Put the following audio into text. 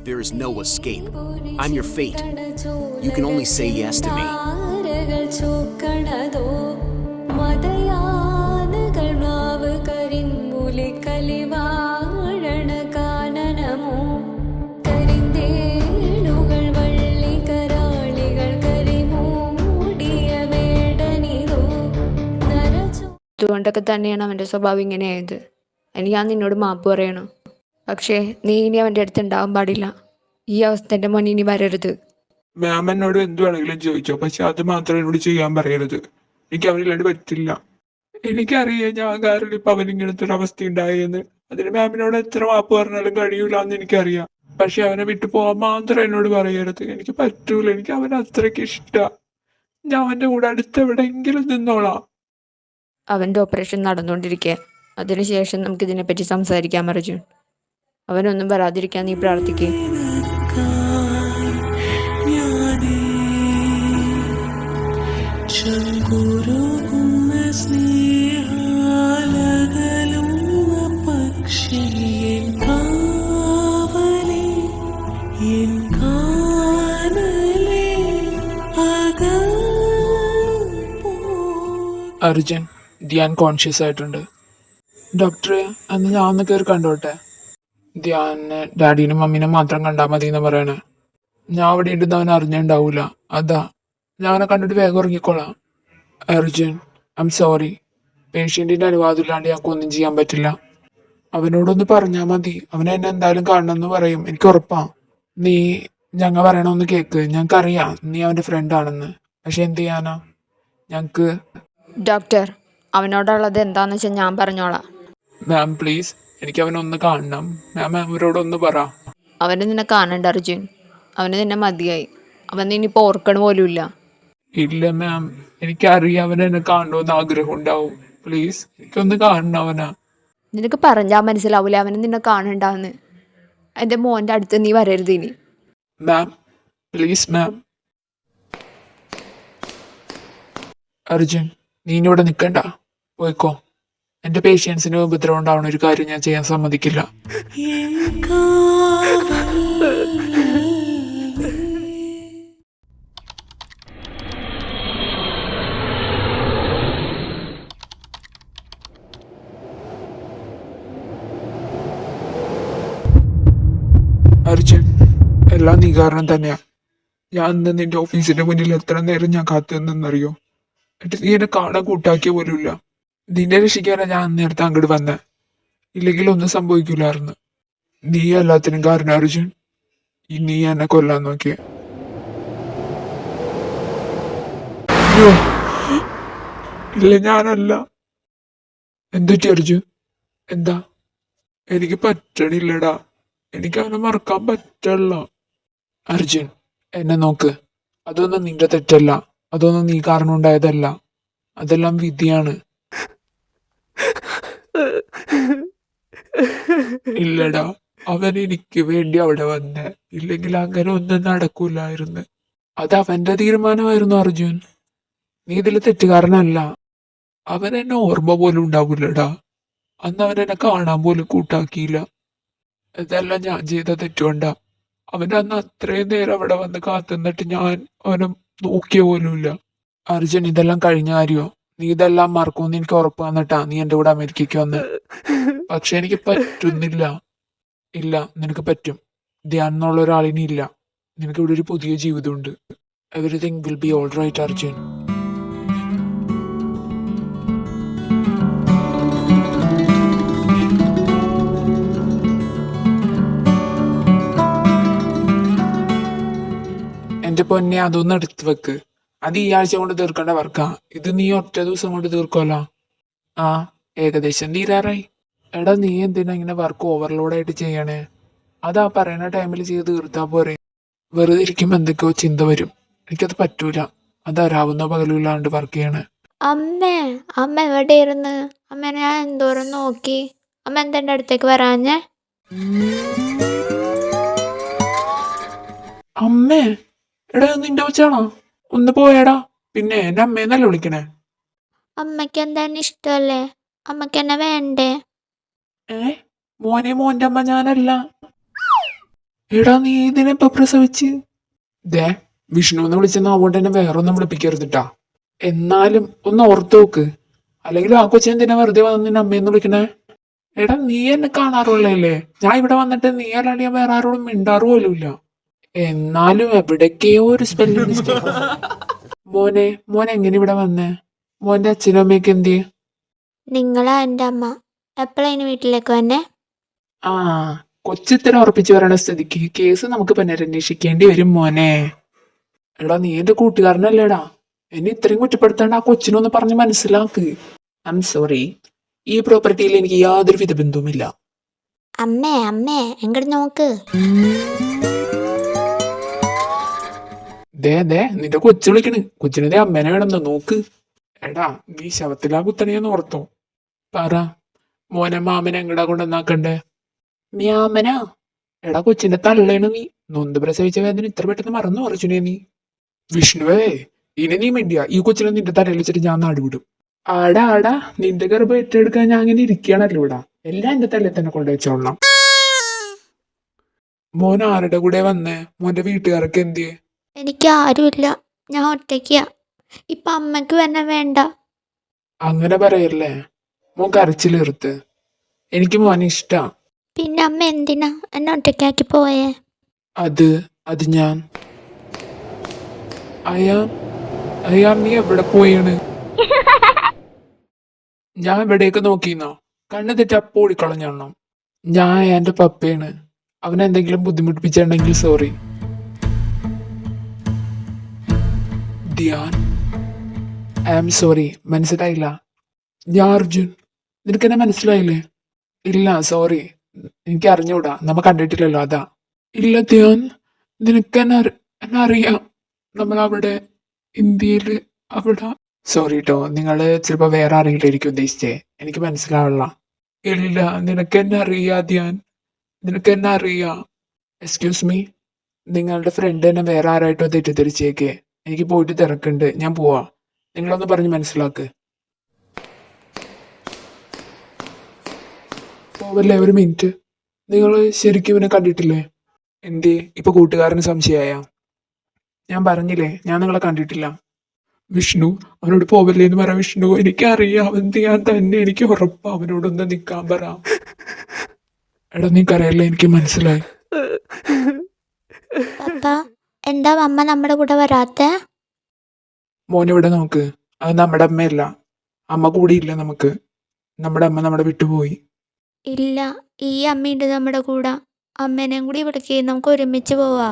There is no escape. I'm your fate. You can only say yes to me. അതുകൊണ്ടൊക്കെ തന്നെയാണ് അവൻ്റെ സ്വഭാവം ഇങ്ങനെയായത്. ഞാൻ നിന്നോട് മാപ്പ് പറയണം. പക്ഷേ നീ ഇനി അവൻ്റെ അടുത്ത് ഉണ്ടാവാൻ പാടില്ല. ഈ അവസ്ഥ എൻ്റെ മോൻ ഇനി വരരുത്. മാം എന്നോട് എന്ത് വേണമെങ്കിലും ചോദിച്ചോ, പക്ഷെ അത് മാത്രം എന്നോട് ചെയ്യാൻ പറയരുത്. എനിക്ക് അവനില്ലാണ്ട് പറ്റില്ല. എനിക്കറിയാം ഞാൻ കാരണം ഇപ്പൊ അവൻ ഇങ്ങനത്തെ ഒരു അവസ്ഥ ഉണ്ടായെന്ന്. അതിന് മാമിനോട് എത്ര മാപ്പ് പറഞ്ഞാലും കഴിയൂല എന്ന് എനിക്കറിയാം. പക്ഷെ അവനെ വിട്ടു പോകാൻ മാത്രം എന്നോട് പറയരുത്. എനിക്ക് പറ്റൂല. എനിക്ക് അവനെ അത്രയ്ക്ക് ഇഷ്ടാ. ഞാൻ അവന്റെ കൂടെ അടുത്ത് എവിടെയെങ്കിലും നിന്നോളാം. അവൻ്റെ ഓപ്പറേഷൻ നടന്നുകൊണ്ടിരിക്കുക. അതിനുശേഷം നമുക്കിതിനെപ്പറ്റി സംസാരിക്കാം അർജുൻ. അവനൊന്നും വരാതിരിക്കാൻ നീ പ്രാർത്ഥിക്കേ. അർജുൻ, ധ്യാൻ കോൺഷ്യസ് ആയിട്ടുണ്ട്. ഡോക്ടറെ, അന്ന് ഞാൻ ഒന്ന് കയറി കണ്ടോട്ടെ? ധ്യാനെ ഡാഡീനും മമ്മീനും മാത്രം കണ്ടാൽ മതി എന്ന് പറയണേ. ഞാൻ അവിടെ ഉണ്ടെന്ന് അവൻ അറിഞ്ഞുണ്ടാവൂല. അതാ ഞാൻ അവനെ കണ്ടിട്ട് വേഗം ഇറങ്ങിക്കോളാം. Arjun, I am sorry. പേഷ്യൻറ്റിൻ്റെ അനുവാദം ഇല്ലാണ്ട് ഞങ്ങൾക്ക് ഒന്നും ചെയ്യാൻ പറ്റില്ല. അവനോടൊന്ന് പറഞ്ഞാൽ മതി. അവൻ എന്നെ എന്തായാലും കാണണമെന്ന് പറയും, എനിക്ക് ഉറപ്പാ. നീ ഞങ്ങൾ പറയണമെന്ന് കേക്ക്. ഞങ്ങൾക്കറിയാം നീ അവൻ്റെ ഫ്രണ്ടാണെന്ന്. പക്ഷെ എന്ത് ചെയ്യാനാ? ഞങ്ങൾക്ക് ഡോക്ടർ, അവനോടുള്ളത് എന്താണെന്ന് വെച്ചാൽ ഞാൻ പറഞ്ഞോളാം. മാം പ്ലീസ്, എനിക്ക് അവനൊന്ന് കാണണം. മാം അവരോടൊന്ന് പറ. അവന് നിന്നെ കാണണ്ട അർജുൻ. അവന് നിന്നെ മതിയായി. അവൻ നിന്നിപ്പോൾ ഓർക്കണ പോലുമില്ല. ഇല്ല മാം, എനിക്കറിയാം അവൻ എന്നെ കാണണമെന്ന് ആഗ്രഹം ഉണ്ടാവും. പ്ലീസ് എനിക്കൊന്ന് കാണണം അവനാ. നിനക്ക് പറഞ്ഞാൽ മനസ്സിലാവൂല അവന് നിന്നെ കാണണ്ടാന്ന്. എൻ്റെ മോൻ്റെ അടുത്ത് നീ വരരുത് ഇനി. മാം പ്ലീസ് മാം. അർജുൻ, നീ ഇവിടെ നിൽക്കണ്ട, പോയിക്കോ. എൻ്റെ പേഷ്യൻസിന് ഉപദ്രവം ഉണ്ടാവുന്ന ഒരു കാര്യം ഞാൻ ചെയ്യാൻ സമ്മതിക്കില്ല. അർജുൻ, എല്ലാം നീ കാരണം തന്നെയാ. ഞാൻ ഇന്ന് നിന്റെ ഓഫീസിന്റെ മുന്നിൽ എത്ര നേരം ഞാൻ കാത്തു നിന്നറിയോ? എന്നിട്ട് നീ എന്നെ കാണാൻ കൂട്ടാക്കിയ പോലുമില്ല. നിന്നെ രക്ഷിക്കാനാ ഞാൻ നേരത്തെ അങ്ങോട്ട് വന്നേ. ഇല്ലെങ്കിൽ ഒന്നും സംഭവിക്കില്ലായിരുന്നു. നീ എല്ലാത്തിനും കാരണം അർജുൻ. നീ എന്നെ കൊല്ലാൻ നോക്കിയ. ഇല്ല, ഞാനല്ല. എന്തുറ്റി അർജുൻ? എന്താ? എനിക്ക് പറ്റണില്ലടാ. എനിക്ക് അവനെ മറക്കാൻ പറ്റില്ല. അർജുൻ, എന്നെ നോക്ക്. അതൊന്നും നിന്റെ തെറ്റല്ല. അതൊന്നും നീ കാരണം ഉണ്ടായതല്ല. അതെല്ലാം വിധിയാണ്. ഇല്ലടാ, അവൻ എനിക്ക് വേണ്ടി അവിടെ വന്നേ. ഇല്ലെങ്കിൽ അങ്ങനെ ഒന്നും നടക്കൂലായിരുന്നു. അത് അവന്റെ തീരുമാനമായിരുന്നു അർജുൻ. നീ ഇതിൽ തെറ്റുകാരനല്ല. അവൻ എന്നെ ഓർമ്മ പോലും ഉണ്ടാവൂലടാ. അന്ന് അവൻ എന്നെ കാണാൻ പോലും കൂട്ടാക്കിയില്ല. ഇതെല്ലാം ഞാൻ ചെയ്ത തെറ്റുകൊണ്ടാ. അവൻ അന്ന് അത്രയും നേരം അവിടെ വന്ന് കാത്തുനിന്നിട്ട് ഞാൻ അവനെ നോക്കിയ പോലുമില്ല. അർജുൻ, ഇതെല്ലാം കഴിഞ്ഞ കാര്യോ. നീ ഇതെല്ലാം മറക്കുമെന്ന് എനിക്ക് ഉറപ്പ് വന്നിട്ടാ നീ എൻ്റെ കൂടെ അമേരിക്കയ്ക്ക് വന്ന്. പക്ഷെ എനിക്ക് പറ്റുന്നില്ല. ഇല്ല, നിനക്ക് പറ്റും. ധ്യാൻ എന്നുള്ള ഒരാളിനി ഇല്ല. നിനക്ക് ഇവിടെ ഒരു പുതിയ ജീവിതമുണ്ട്. Everything will be all right Arjun. എന്റെ പൊന്നെ, അതൊന്നും എടുത്തു വെക്ക്. അത് ഈ ആഴ്ച കൊണ്ട് തീർക്കേണ്ട വർക്കാ. ഇത് നീ ഒറ്റ ദിവസം കൊണ്ട് തീർക്കോലോ. ആ, ഏകദേശം തീരാറായി. എടാ, നീ എന്തിനാ ഇങ്ങനെ വർക്ക് ഓവർലോഡായിട്ട് ചെയ്യണേ? അതാ പറയുന്ന ടൈമിൽ ചെയ്ത് തീർത്താ പോരെ. വെറുതെ ഇരിക്കുമ്പോ എന്തൊക്കെയോ ചിന്ത വരും. എനിക്കത് പറ്റൂല. അതാരാവുന്ന പകലില്ലാണ്ട് വർക്ക് ചെയ്യണേ. അമ്മ എവിടെയായിരുന്നു? അമ്മ ഞാൻ എന്തോരം നോക്കി. അമ്മ എന്താ എൻ്റെ അടുത്തേക്ക് വരാഞ്ഞേ? അമ്മേ, എടാ നിന്റെ വെച്ചാണോ? ഒന്ന് പോയടാ. പിന്നെ എന്റെ അമ്മേന്നല്ല വിളിക്കണേ. അമ്മയ്ക്ക് എന്താ ഇഷ്ടമല്ലേ? അമ്മയ്ക്ക് എന്നെ വേണ്ടേ? മോനെ, മോന്റെ അമ്മ ഞാനല്ല. എടാ നീ ഇതിനെപ്പോ പ്രസവിച്ച്? ദേ, വിഷ്ണു എന്ന് വിളിച്ചെന്ന് അതുകൊണ്ട് തന്നെ വേറൊന്നും വിളിപ്പിക്കരുതിട്ടാ. എന്നാലും ഒന്ന് ഓർത്ത് നോക്ക്. അല്ലെങ്കിൽ ആ കൊച്ചെന്തിനാ വെറുതെ വന്ന് നിന്നെ അമ്മയെന്ന് വിളിക്കണേ? എടാ നീ എന്നെ കാണാറുള്ളല്ലേ? ഞാൻ ഇവിടെ വന്നിട്ട് നീ അല്ലാണ്ട് ഞാൻ വേറെ ആരോടും മിണ്ടാറ് പോലുമില്ല. എന്നാലും എവിടേക്കെയോ ഒരു സ്പെല്ലിംഗ് മിസ്റ്റേക്ക്. മോനെ എങ്ങനെ ഇവിടെ വന്നേ? മോന്റെ അച്ഛനും അമ്മയൊക്കെ എന്തിയെ? നിങ്ങളാ എൻ്റെ അമ്മ. എപ്പോഴാണ് വീട്ടിലേക്ക് വന്നെ? ആ, കൊച്ചിത്തരം ഉറപ്പിച്ചു പറയണ സ്ഥിതിക്ക് കേസ് നമുക്ക് പുനരന്വേഷിക്കേണ്ടി വരും മോനെ. എടാ നീ എന്റെ കൂട്ടുകാരനല്ലേടാ, എന്നെ ഇത്രയും കുറ്റപ്പെടുത്താണ്ട് ആ കൊച്ചിനൊന്ന് പറഞ്ഞ് മനസ്സിലാക്ക്. ഐ എം സോറി, ഈ പ്രോപ്പർട്ടിയിൽ എനിക്ക് യാതൊരു വിധ ബന്ധവുമില്ല. അമ്മേ എങ്ങോട്ട് നോക്ക്. ദേ നിന്റെ കൊച്ചു വിളിക്കണ്. കൊച്ചിനെ അമ്മേനെ വേണമെന്ന് നോക്ക്. എടാ നീ ശവത്തിലാ കുത്തണേന്ന് ഓർത്തോ? പറ മോനെ, മാമനെ എങ്ങടാ കൊണ്ടുവന്നാക്കണ്ടേ? മ്യാമനാ? എടാ കൊച്ചിന്റെ തള്ളേണ് നീ. നൊന്ത് പ്രസവിച്ച വേദന ഇത്ര പെട്ടെന്ന് മറന്നു കുറച്ചുനെ നീ. വിഷ്ണുവേ, ഇനി നീ മിണ്ടിയ ഈ കൊച്ചിനെ നിന്റെ തലയിൽ വെച്ചിട്ട് ഞാൻ നാടുവിടും. ആടാ നിന്റെ ഗർഭം ഏറ്റെടുക്കാൻ ഞാൻ അങ്ങനെ ഇരിക്കുകയാണല്ലോ ഇവിടെ. എല്ലാം എന്റെ തലയിൽ തന്നെ കൊണ്ടുവച്ചോളണം. മോൻ ആരുടെ കൂടെ വന്നേ? മോന്റെ വീട്ടുകാരൊക്കെ എന്തിയെ? എനിക്ക് ആരുമില്ല, ഞാൻ ഒറ്റയ്ക്കാ. ഇപ്പൊ അമ്മയ്ക്ക് തന്നെ വേണ്ട. അങ്ങനെ പറയല്ലേ. മോൻ കരച്ചിലെറുത്ത്. എനിക്ക് മോനെ ഇഷ്ടാ. പിന്നെ അമ്മ എന്തിനാ എന്നെ ഒറ്റയ്ക്കാക്കി പോയേ? അത് ഞാൻ അയാ നീ എവിടെ പോയാണ്? ഞാൻ എവിടേക്ക് നോക്കിന്നോ? കണ്ണു തെറ്റി അപ്പോ ഓടിക്കളഞ്ഞാണോ? ഞാൻ എന്റെ പപ്പയാണ്. അവനെന്തെങ്കിലും ബുദ്ധിമുട്ടിപ്പിച്ചിട്ടുണ്ടെങ്കിൽ sorry. Dhyan, I am sorry. മനസ്സിലായില്ല? ഞാൻ അർജുൻ. നിനക്കെന്നെ മനസ്സിലായില്ലേ? ഇല്ല, സോറി, എനിക്ക് അറിഞ്ഞൂടാ, നമ്മ കണ്ടിട്ടില്ലല്ലോ അതാ. ഇല്ല ധ്യാൻ, നിനക്കെന്നെ എന്നെ അറിയാം. നമ്മളവിടെ ഇന്ത്യയില് അവിടെ. സോറി കേട്ടോ, നിങ്ങള് ചിലപ്പോ വേറെ ആരെങ്കിലും ഉദ്ദേശിച്ചേ. എനിക്ക് മനസ്സിലാവില്ല. ഇല്ല, നിനക്കെന്നെ അറിയാ ധ്യാൻ, നിനക്കെന്നെ അറിയാ. എക്സ്ക്യൂസ് മീ, നിങ്ങളുടെ ഫ്രണ്ട് തന്നെ വേറെ ആരായിട്ടോ തെറ്റിദ്ധരിച്ചേക്കേ. എനിക്ക് പോയിട്ട് തിരക്കുണ്ട്, ഞാൻ പോവാ. നിങ്ങളൊന്ന് പറഞ്ഞ് മനസ്സിലാക്ക്. പോവല്ലേ, ഒരു മിനിറ്റ്. നിങ്ങൾ ശരിക്കും ഇവനെ കണ്ടിട്ടില്ലേ? എന്തേ ഇപ്പൊ കൂട്ടുകാരന് സംശയമായ? ഞാൻ പറഞ്ഞില്ലേ, ഞാൻ നിങ്ങളെ കണ്ടിട്ടില്ല. വിഷ്ണു, അവനോട് പോവല്ലേ എന്ന് പറ. വിഷ്ണു, എനിക്കറിയാം അവൻ ഞാൻ തന്നെ, എനിക്ക് ഉറപ്പാ. അവനോടൊന്ന് നിക്കാൻ പറ. എടാ നീ കരയല്ലേ, എനിക്ക് മനസ്സിലായി. പപ്പ, എന്താ അമ്മ നമ്മുടെ കൂടെ വരാത്തെ? മോനിവിടെ നോക്ക്. അത് നമ്മുടെ അമ്മയല്ല. അമ്മ കൂടിയില്ല നമുക്ക്. നമ്മുടെ അമ്മ നമ്മളെ വിട്ടുപോയി. ഇല്ല, ഈ അമ്മയുണ്ട് നമ്മുടെ കൂടെ. അമ്മേനെയും കൂടി ഇവിടേക്ക് നമുക്ക് ഒരുമിച്ച് പോവാ.